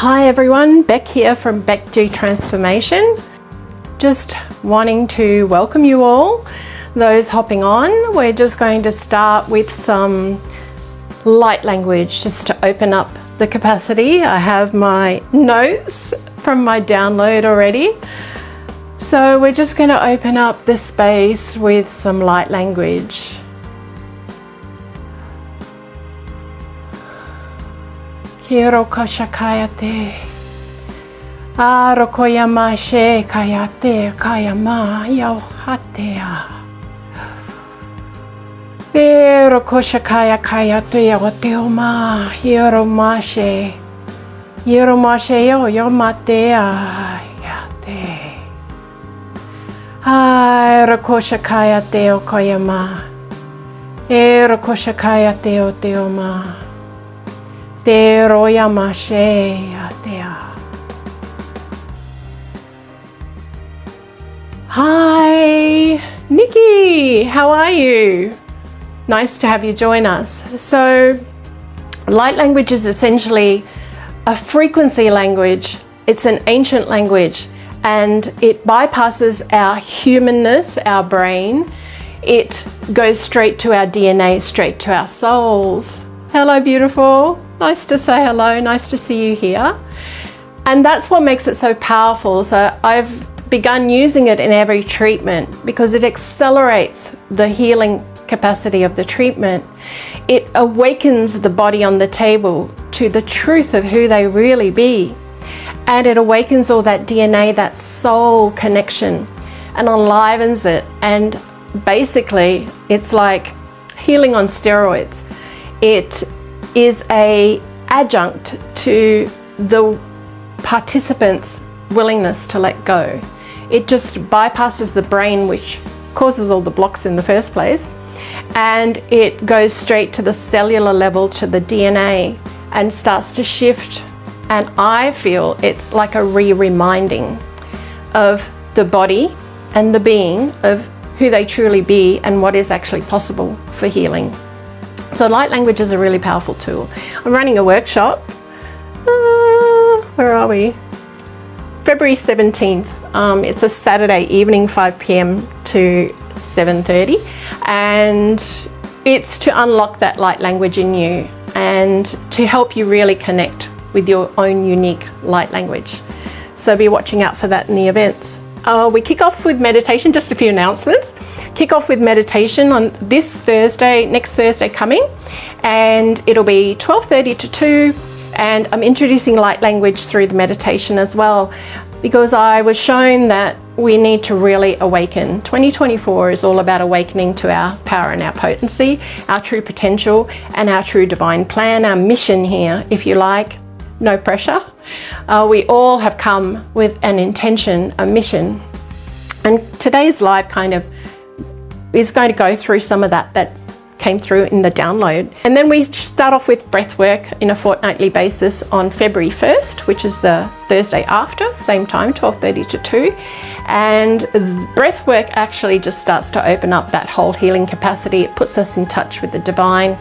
Hi everyone, Beck here from becdtransformation. Just wanting to welcome you all, those hopping on. We're just going to start with some light language just to open up the capacity. I have my notes from my download already. So we're just going to open up the space with some light language. Kiro kashakayate. Arokoyama she kayate kayama yauhatea. Ero koshakaya kayate yawateoma. Yeromashe. Yeromashe yo yomatea yate. Ero koshakayate okoyama. Ero koshakayate oteoma. Te royamashe atea. Hi, Nikki, how are you? Nice to have you join us. So, light language is essentially a frequency language. It's an ancient language and it bypasses our humanness, our brain. It goes straight to our DNA, straight to our souls. Hello, beautiful. Nice to say hello. Nice to see you here. And that's what makes it so powerful. So I've begun using it in every treatment because it accelerates the healing capacity of the treatment. It awakens the body on the table to the truth of who they really be. And it awakens all that DNA, that soul connection, and enlivens it. And basically, it's like healing on steroids. It is an adjunct to the participant's willingness to let go. It just bypasses the brain, which causes all the blocks in the first place, and it goes straight to the cellular level, to the DNA, and starts to shift. And I feel it's like a re-reminding of the body and the being of who they truly be and what is actually possible for healing. So light language is a really powerful tool. I'm running a workshop. Where are we? February 17th. It's a Saturday evening, 5 p.m. to 7:30. And it's to unlock that light language in you and to help you really connect with your own unique light language. So be watching out for that in the events. We kick off with meditation, just a few announcements. Kick off with meditation on this Thursday, next Thursday coming, and it'll be 12:30 to 2, and I'm introducing light language through the meditation as well, because I was shown that we need to really awaken. 2024 is all about awakening to our power and our potency, our true potential, and our true divine plan, our mission here, if you like. No pressure. We all have come with an intention, a mission. And today's live kind of is going to go through some of that came through in the download. And then we start off with breath work in a fortnightly basis on February 1st, which is the Thursday after, same time, 12:30 to 2. And breath work actually just starts to open up that whole healing capacity. It puts us in touch with the divine.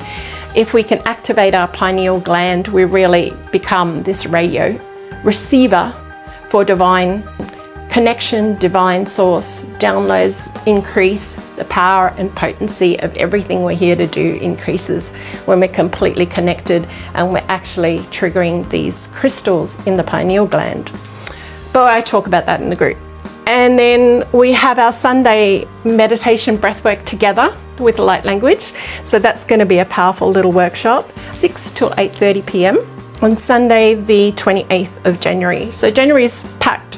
If we can activate our pineal gland, we really become this radio receiver for divine connection, divine source. Downloads increase, the power and potency of everything we're here to do increases when we're completely connected and we're actually triggering these crystals in the pineal gland. But I talk about that in the group. And then we have our Sunday meditation breathwork together with light language. So that's going to be a powerful little workshop, 6 till 8:30 p.m. on Sunday, the 28th of January. So January is packed.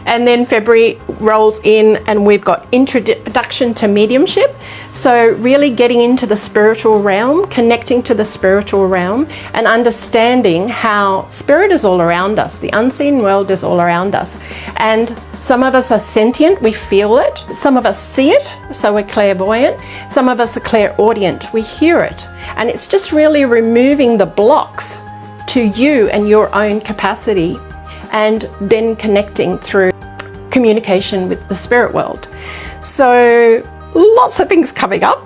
And then February rolls in and we've got introduction to mediumship. So really getting into the spiritual realm, connecting to the spiritual realm and understanding how spirit is all around us. The unseen world is all around us. And some of us are sentient, we feel it. Some of us see it, so we're clairvoyant. Some of us are clairaudient, we hear it. And it's just really removing the blocks to you and your own capacity, and then connecting through communication with the spirit world. So lots of things coming up,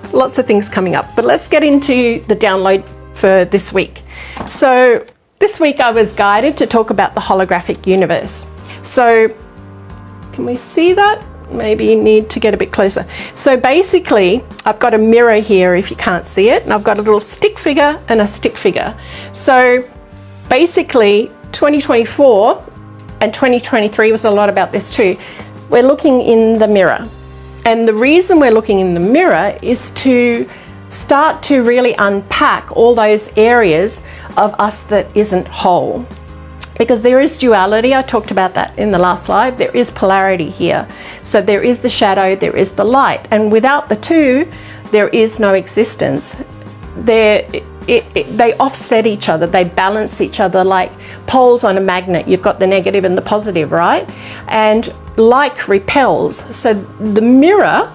but let's get into the download for this week. So This week I was guided to talk about the holographic universe. So, can we see that? Maybe you need to get a bit closer. So basically, I've got a mirror here if you can't see it, and I've got a little stick figure and a stick figure. So basically, 2024 and 2023 was a lot about this too. We're looking in the mirror. And the reason we're looking in the mirror is to start to really unpack all those areas of us that isn't whole. Because there is duality, I talked about that in the last slide. There is polarity here. So there is the shadow, there is the light. And without the two, there is no existence. They offset each other, they balance each other like poles on a magnet. You've got the negative and the positive, right? And like repels. So the mirror,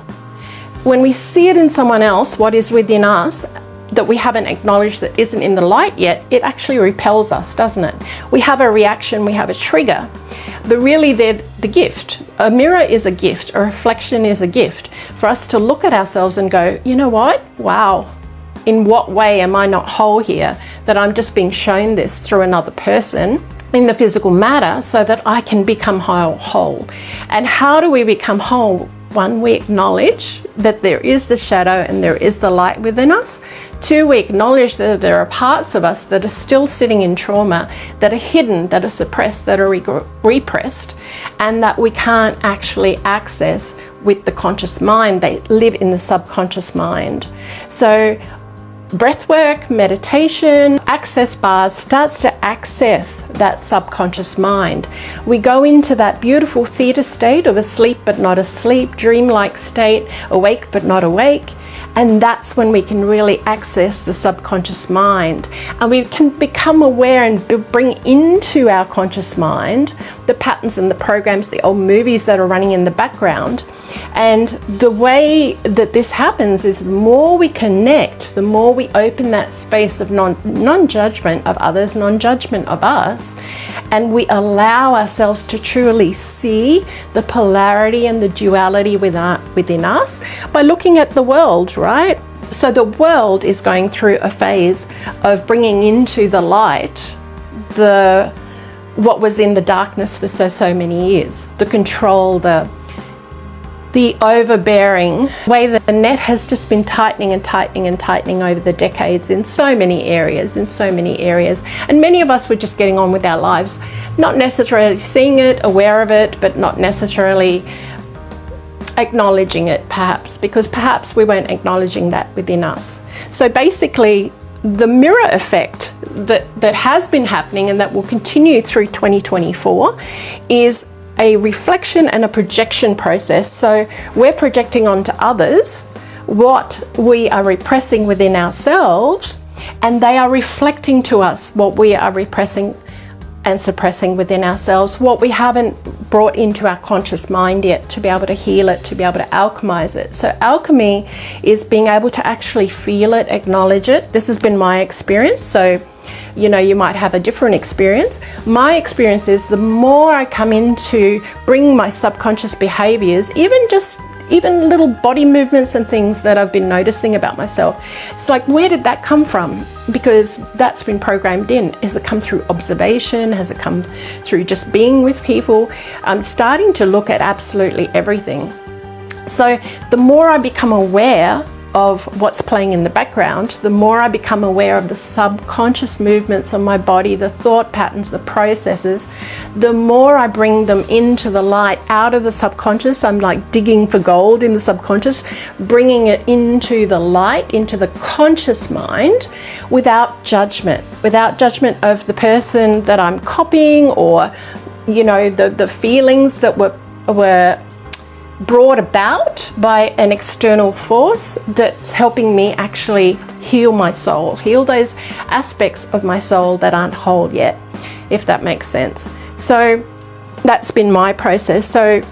when we see it in someone else, what is within us, that we haven't acknowledged that isn't in the light yet, it actually repels us, doesn't it? We have a reaction, we have a trigger, but really they're the gift. A mirror is a gift, a reflection is a gift for us to look at ourselves and go, you know what? Wow, in what way am I not whole here? That I'm just being shown this through another person in the physical matter so that I can become whole. And how do we become whole? One, we acknowledge that there is the shadow and there is the light within us. Two, we acknowledge that there are parts of us that are still sitting in trauma, that are hidden, that are suppressed, that are repressed, and that we can't actually access with the conscious mind. They live in the subconscious mind. So breathwork, meditation, access bars starts to access that subconscious mind. We go into that beautiful theta state of asleep but not asleep, dreamlike state, awake but not awake. And that's when we can really access the subconscious mind. And we can become aware and bring into our conscious mind the patterns and the programs, the old movies that are running in the background. And the way that this happens is the more we connect, the more we open that space of non-judgment of others, non-judgment of us, and we allow ourselves to truly see the polarity and the duality within us by looking at the world, right? So the world is going through a phase of bringing into the light what was in the darkness for so many years, the control, the overbearing way that the net has just been tightening and tightening and tightening over the decades in so many areas. And many of us were just getting on with our lives, not necessarily seeing it, aware of it, but not necessarily acknowledging it perhaps, because perhaps we weren't acknowledging that within us. So basically, the mirror effect that has been happening and that will continue through 2024 is a reflection and a projection process. So we're projecting onto others what we are repressing within ourselves, and they are reflecting to us what we are repressing and suppressing within ourselves, what we haven't brought into our conscious mind yet to be able to heal it, to be able to alchemize it. So alchemy is being able to actually feel it, acknowledge it. This has been my experience. So you might have a different experience. My experience is the more I come into bring my subconscious behaviors, even little body movements and things that I've been noticing about myself, it's like, where did that come from? Because that's been programmed in. Has it come through observation? Has it come through just being with people? I'm starting to look at absolutely everything. So the more I become aware of what's playing in the background, the more I become aware of the subconscious movements of my body, the thought patterns, the processes, the more I bring them into the light, out of the subconscious. I'm like digging for gold in the subconscious, bringing it into the light, into the conscious mind, without judgment of the person that I'm copying, or the feelings that were brought about by an external force that's helping me actually heal my soul, heal those aspects of my soul that aren't whole yet, if that makes sense. So that's been my process. So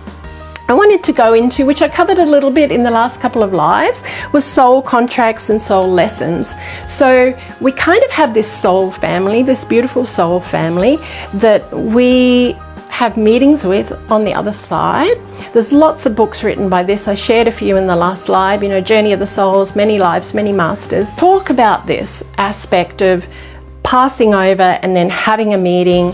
I wanted to go into, which I covered a little bit in the last couple of lives, was soul contracts and soul lessons. So we kind of have this soul family, this beautiful soul family that we have meetings with on the other side. There's lots of books written by this. I shared a few in the last live, Journey of the Souls, Many Lives, Many Masters. Talk about this aspect of passing over and then having a meeting,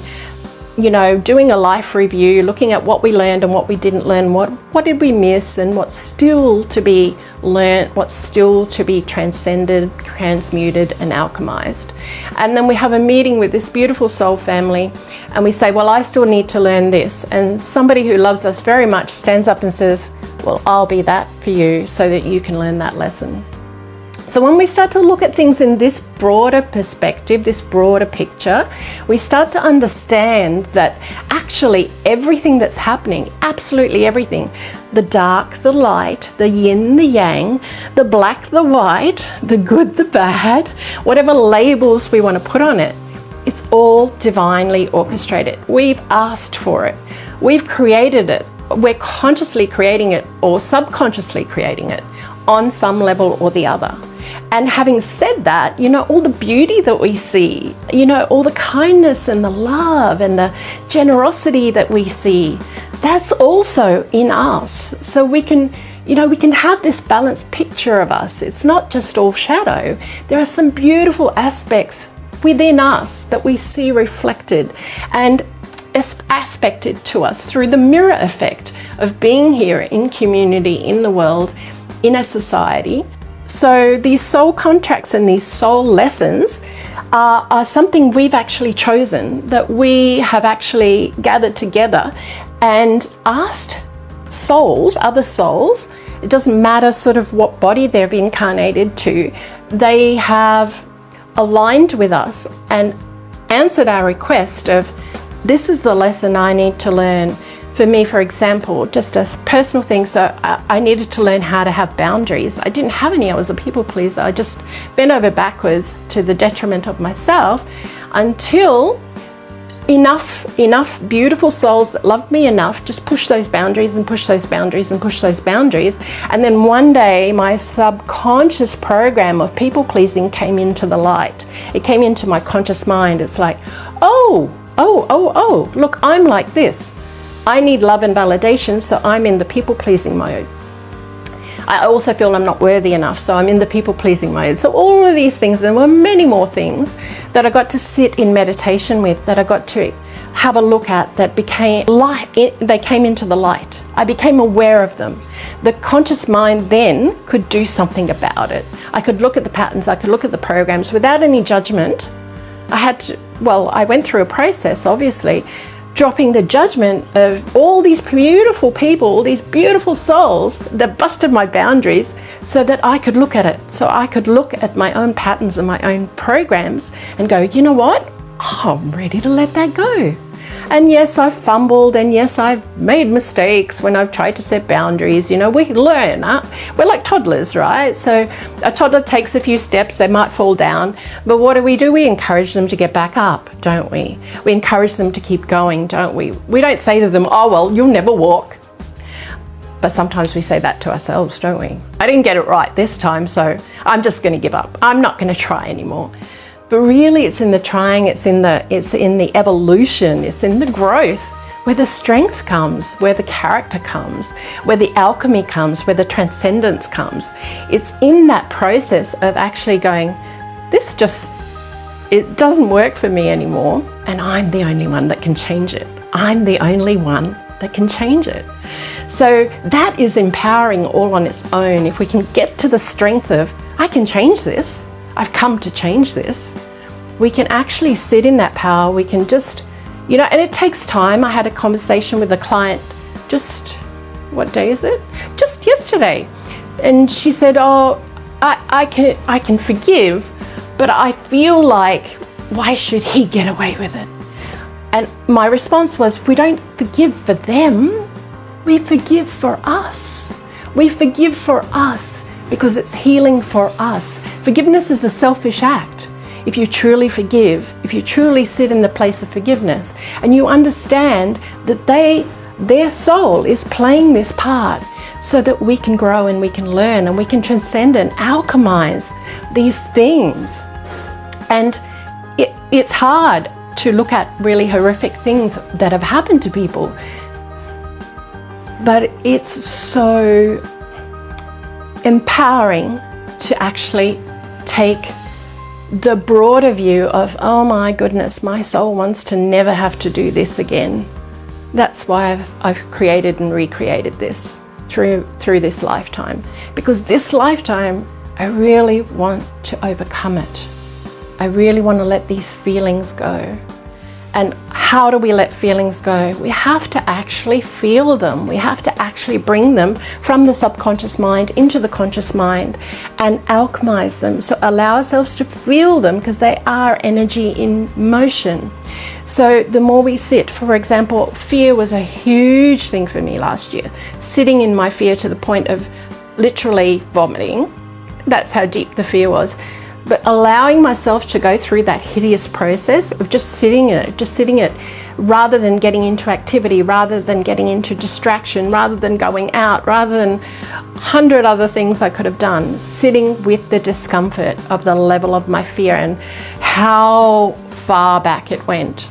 you know, doing a life review, looking at what we learned and what we didn't learn, what did we miss, and what's still to be learnt, what's still to be transcended, transmuted and alchemized. And then we have a meeting with this beautiful soul family and we say, well, I still need to learn this. And somebody who loves us very much stands up and says, well, I'll be that for you so that you can learn that lesson. So when we start to look at things in this broader perspective, this broader picture, we start to understand that actually everything that's happening, absolutely everything, the dark, the light, the yin, the yang, the black, the white, the good, the bad, whatever labels we want to put on it, it's all divinely orchestrated. We've asked for it. We've created it. We're consciously creating it or subconsciously creating it on some level or the other. And having said that, you know, all the beauty that we see, you know, all the kindness and the love and the generosity that we see, that's also in us. So we can, you know, we can have this balanced picture of us. It's not just all shadow. There are some beautiful aspects within us that we see reflected and aspected to us through the mirror effect of being here in community, in the world, in a society. So these soul contracts and these soul lessons are something we've actually chosen, that we have actually gathered together and asked souls, other souls, it doesn't matter sort of what body they've incarnated to, they have aligned with us and answered our request of, this is the lesson I need to learn. For me, for example, just a personal thing, so I needed to learn how to have boundaries. I didn't have any, I was a people pleaser. I just bent over backwards to the detriment of myself until enough beautiful souls that loved me enough just push those boundaries and push those boundaries and push those boundaries. And then one day my subconscious program of people pleasing came into the light. It came into my conscious mind. It's like, oh, look, I'm like this. I need love and validation, so I'm in the people-pleasing mode. I also feel I'm not worthy enough, so I'm in the people-pleasing mode. So all of these things, there were many more things that I got to sit in meditation with, that I got to have a look at, that became light. They came into the light. I became aware of them. The conscious mind then could do something about it. I could look at the patterns, I could look at the programs without any judgment. I went through a process, obviously, dropping the judgment of all these beautiful people, these beautiful souls that busted my boundaries so that I could look at it. So I could look at my own patterns and my own programs and go, you know what? Oh, I'm ready to let that go. And yes, I've fumbled, and yes, I've made mistakes when I've tried to set boundaries. You know, we learn. We're like toddlers, right? So a toddler takes a few steps, they might fall down, but what do? We encourage them to get back up, don't we? We encourage them to keep going, don't we? We don't say to them, oh, well, you'll never walk. But sometimes we say that to ourselves, don't we? I didn't get it right this time, so I'm just going to give up. I'm not going to try anymore. But really, it's in the trying, it's in the evolution, it's in the growth where the strength comes, where the character comes, where the alchemy comes, where the transcendence comes. It's in that process of actually going, it doesn't work for me anymore, and I'm the only one that can change it. I'm the only one that can change it. So that is empowering all on its own. If we can get to the strength of, I can change this, I've come to change this, we can actually sit in that power. We can just, you know, and it takes time. I had a conversation with a client what day is it? Just yesterday. And she said, oh, I can forgive, but I feel like, why should he get away with it? And my response was, we don't forgive for them. We forgive for us. We forgive for us because it's healing for us. Forgiveness is a selfish act. If you truly forgive, if you truly sit in the place of forgiveness and you understand that their soul is playing this part so that we can grow and we can learn and we can transcend and alchemize these things. And it's hard to look at really horrific things that have happened to people, but it's so empowering to actually take the broader view of, oh my goodness, my soul wants to never have to do this again. That's why I've created and recreated this through this lifetime. Because this lifetime, I really want to overcome it. I really want to let these feelings go. And how do we let feelings go? We have to actually feel them. We have to actually bring them from the subconscious mind into the conscious mind and alchemize them. So allow ourselves to feel them, because they are energy in motion. So the more we sit, for example, fear was a huge thing for me last year. Sitting in my fear to the point of literally vomiting. That's how deep the fear was. But allowing myself to go through that hideous process of just sitting in it, rather than getting into activity, rather than getting into distraction, rather than going out, rather than 100 other things I could have done, sitting with the discomfort of the level of my fear and how far back it went.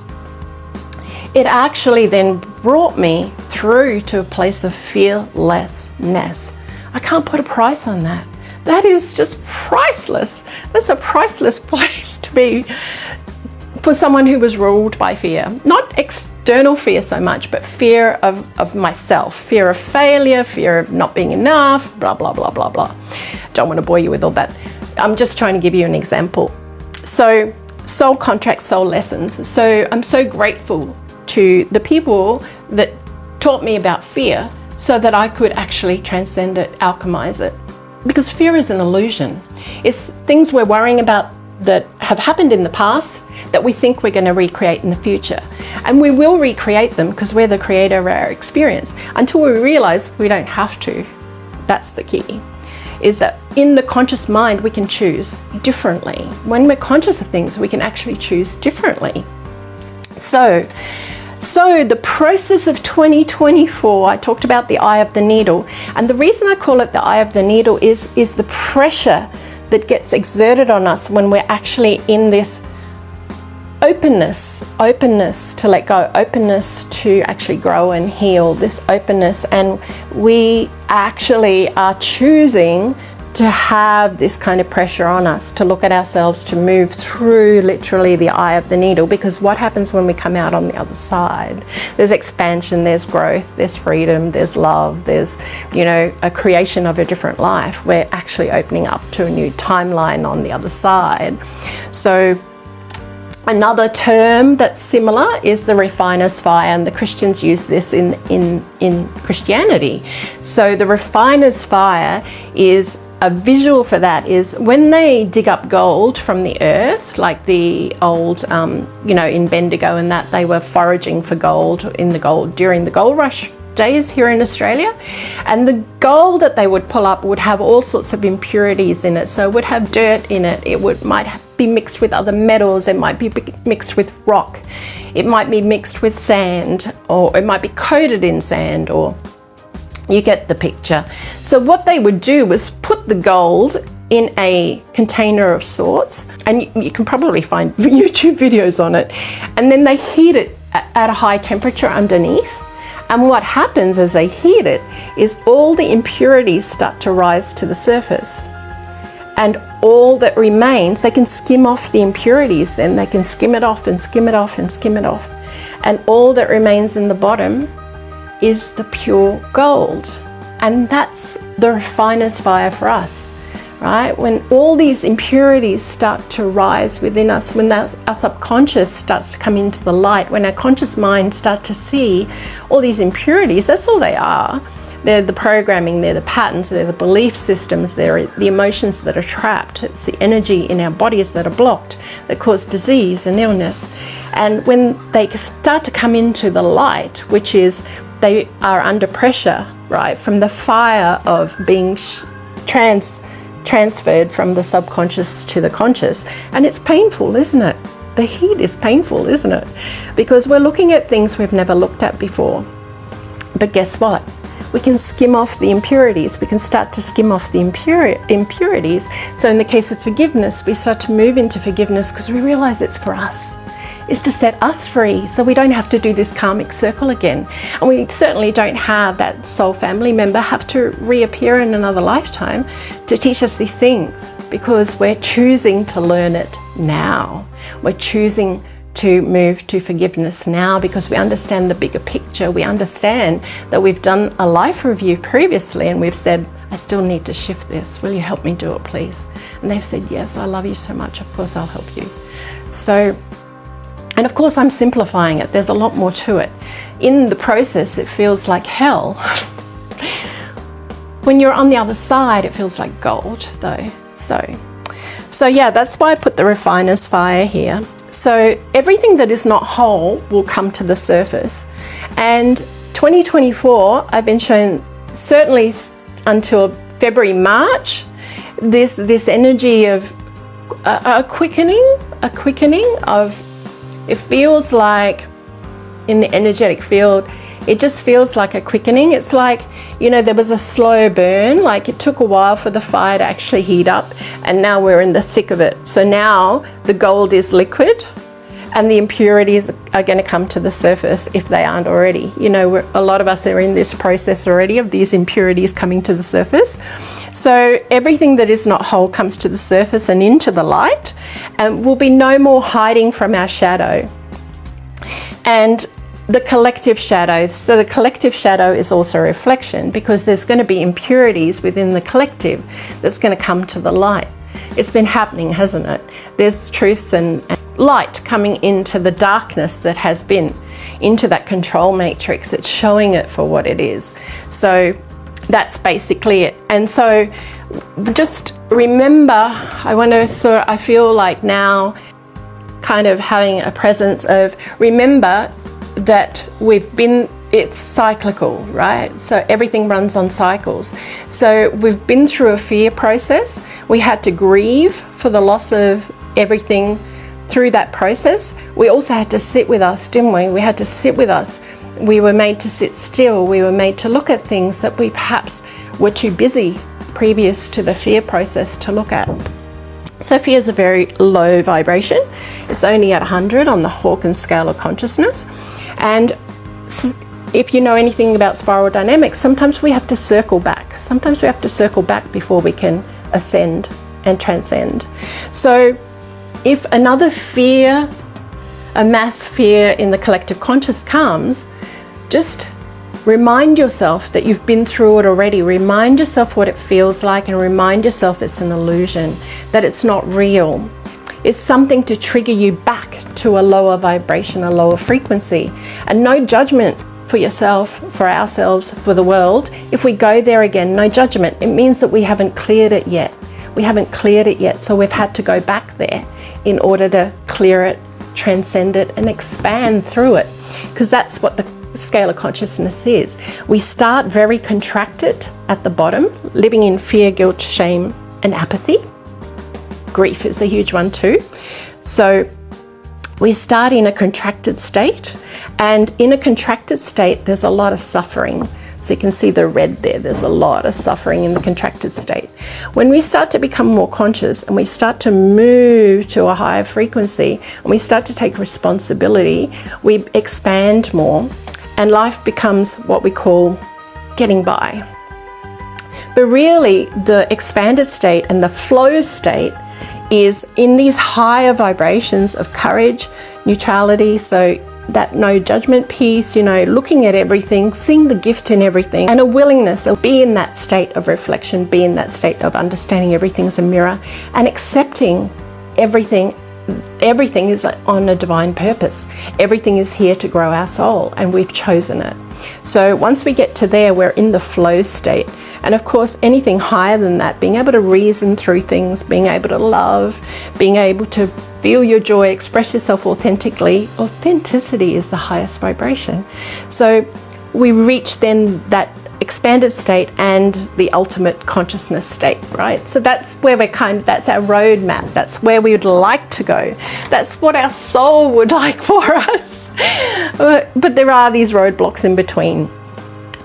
It actually then brought me through to a place of fearlessness. I can't put a price on that. That is just priceless. That's a priceless place to be for someone who was ruled by fear. Not external fear so much, but fear of myself, fear of failure, fear of not being enough, blah, blah, blah, blah, blah. Don't want to bore you with all that. I'm just trying to give you an example. So, soul contracts, soul lessons. So I'm so grateful to the people that taught me about fear so that I could actually transcend it, alchemize it. Because fear is an illusion. It's things we're worrying about that have happened in the past that we think we're going to recreate in the future. And we will recreate them because we're the creator of our experience until we realize we don't have to. That's the key. Is that in the conscious mind, we can choose differently. When we're conscious of things, we can actually choose differently. So the process of 2024, I talked about the eye of the needle. And the reason I call it the eye of the needle is the pressure that gets exerted on us when we're actually in this openness to let go, openness to actually grow and heal, this openness. And we actually are choosing to have this kind of pressure on us to look at ourselves, to move through literally the eye of the needle. Because what happens when we come out on the other side? There's expansion, there's growth, there's freedom, there's love, there's, a creation of a different life. We're actually opening up to a new timeline on the other side. So another term that's similar is the refiner's fire, and the Christians use this in Christianity. So the refiner's fire is a visual for that is when they dig up gold from the earth, like the old, in Bendigo and that, they were foraging for gold during the gold rush days here in Australia. And the gold that they would pull up would have all sorts of impurities in it. So it would have dirt in it. Might be mixed with other metals. It might be mixed with rock. It might be mixed with sand, or it might be coated in sand, or you get the picture. So what they would do was put the gold in a container of sorts, and you can probably find YouTube videos on it, and then they heat it at a high temperature underneath. And what happens as they heat it is all the impurities start to rise to the surface. And all that remains, they can skim off the impurities, then they can skim it off and skim it off and skim it off. And all that remains in the bottom is the pure gold. And that's the refiner's fire for us, right? When all these impurities start to rise within us, when our subconscious starts to come into the light, when our conscious mind starts to see all these impurities, that's all they are. They're the programming, they're the patterns, they're the belief systems, they're the emotions that are trapped. It's the energy in our bodies that are blocked that cause disease and illness. And when they start to come into the light, which is they are under pressure, right, from the fire of being transferred from the subconscious to the conscious. And it's painful, isn't it? The heat is painful, isn't it? Because we're looking at things we've never looked at before. But guess what? We can skim off the impurities. We can start to skim off the impurities. So in the case of forgiveness, we start to move into forgiveness because we realize it's for us. is to set us free so we don't have to do this karmic circle again. And we certainly don't have that soul family member have to reappear in another lifetime to teach us these things, because we're choosing to learn it now. We're choosing to move to forgiveness now because we understand the bigger picture. We understand that we've done a life review previously and we've said, I still need to shift this. Will you help me do it, please? And they've said, yes, I love you so much. Of course, I'll help you. So, and of course, I'm simplifying it. There's a lot more to it. In the process, it feels like hell. When you're on the other side, it feels like gold, though. So yeah, that's why I put the refiner's fire here. So everything that is not whole will come to the surface. And 2024, I've been shown, certainly until February, March, this energy of a quickening of, it feels like in the energetic field, it just feels like a quickening. It's like, you know, there was a slow burn, like it took a while for the fire to actually heat up, and now we're in the thick of it. So now the gold is liquid and the impurities are going to come to the surface if they aren't already. You know, a lot of us are in this process already of these impurities coming to the surface. So everything that is not whole comes to the surface and into the light, and will be no more hiding from our shadow. And the collective shadow. So the collective shadow is also a reflection, because there's going to be impurities within the collective that's going to come to the light. It's been happening, hasn't it? There's truths and light coming into the darkness that has been, into that control matrix. It's showing it for what it is. So that's basically it. And so just remember, I feel like now kind of having a presence of, remember that it's cyclical, right? So everything runs on cycles. So we've been through a fear process. We had to grieve for the loss of everything through that process. We also had to sit with us, didn't we? We had to sit with us. We were made to sit still. We were made to look at things that we perhaps were too busy previous to the fear process to look at. So fear is a very low vibration. It's only at 100 on the Hawkins scale of consciousness. And if you know anything about spiral dynamics, sometimes we have to circle back. Sometimes we have to circle back before we can ascend and transcend. So if another fear, a mass fear in the collective conscious comes, just remind yourself that you've been through it already. Remind yourself what it feels like, and remind yourself it's an illusion, that it's not real. It's something to trigger you back to a lower vibration, a lower frequency. And no judgment for yourself, for ourselves, for the world. If we go there again, no judgment. It means that we haven't cleared it yet. We haven't cleared it yet, so we've had to go back there in order to clear it, transcend it, and expand through it. Because that's what the scale of consciousness is. We start very contracted at the bottom, living in fear, guilt, shame, and apathy. Grief is a huge one too. So we start in a contracted state, and in a contracted state there's a lot of suffering. So you can see the red there, there's a lot of suffering in the contracted state. When we start to become more conscious and we start to move to a higher frequency and we start to take responsibility, we expand more, and life becomes what we call getting by. But really, the expanded state and the flow state is in these higher vibrations of courage, neutrality, so that no judgment piece, you know, looking at everything, seeing the gift in everything, and a willingness to be in that state of reflection, be in that state of understanding everything as a mirror, and accepting everything. Everything is on a divine purpose. Everything is here to grow our soul, and we've chosen it. So once we get to there, we're in the flow state. And of course, anything higher than that, being able to reason through things, being able to love, being able to feel your joy, express yourself authentically. Authenticity is the highest vibration. So we reach then that expanded state and the ultimate consciousness state, right? So that's where that's our roadmap. That's where we would like to go. That's what our soul would like for us. But there are these roadblocks in between.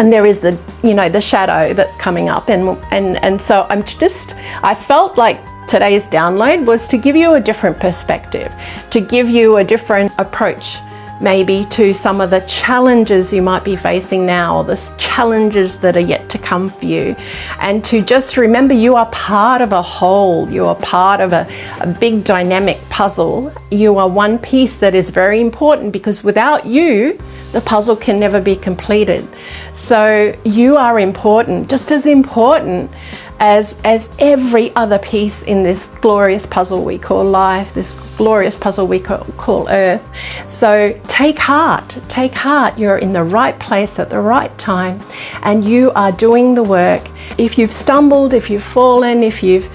And there is the shadow that's coming up. And so I felt like today's download was to give you a different perspective, to give you a different approach maybe to some of the challenges you might be facing now, or the challenges that are yet to come for you. And to just remember you are part of a whole, you are part of a big dynamic puzzle. You are one piece that is very important, because without you, the puzzle can never be completed. So you are important, just as important as every other piece in this glorious puzzle we call life, this glorious puzzle we call Earth. So take heart, you're in the right place at the right time, and you are doing the work. If you've stumbled, if you've fallen, if you've,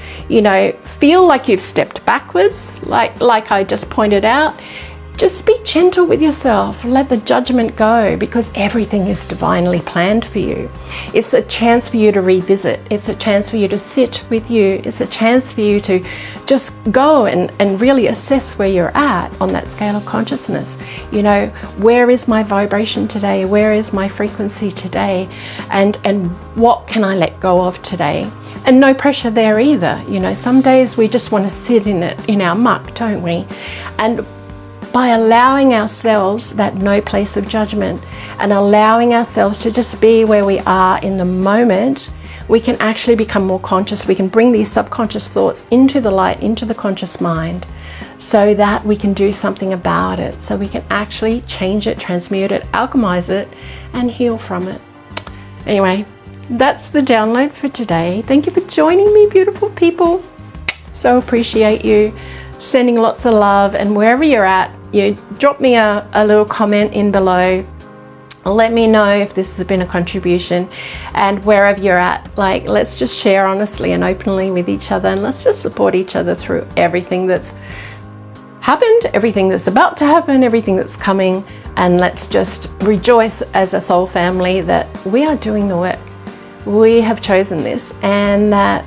feel like you've stepped backwards, like I just pointed out, just be gentle with yourself. Let the judgment go, because everything is divinely planned for you. It's a chance for you to revisit. It's a chance for you to sit with you. It's a chance for you to just go and really assess where you're at on that scale of consciousness. Where is my vibration today? Where is my frequency today? And what can I let go of today? And no pressure there either. Some days we just want to sit in it, in our muck, don't we? And by allowing ourselves that no place of judgment and allowing ourselves to just be where we are in the moment, we can actually become more conscious. We can bring these subconscious thoughts into the light, into the conscious mind, so that we can do something about it. So we can actually change it, transmute it, alchemize it, and heal from it. Anyway, that's the download for today. Thank you for joining me, beautiful people. So appreciate you. Sending lots of love, and wherever you're at, you drop me a little comment in below. Let me know if this has been a contribution, and wherever you're at, let's just share honestly and openly with each other, and let's just support each other through everything that's happened, everything that's about to happen, everything that's coming, and let's just rejoice as a soul family that we are doing the work. We have chosen this, and that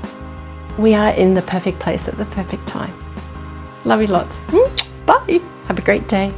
we are in the perfect place at the perfect time. Love you lots. Bye. Have a great day.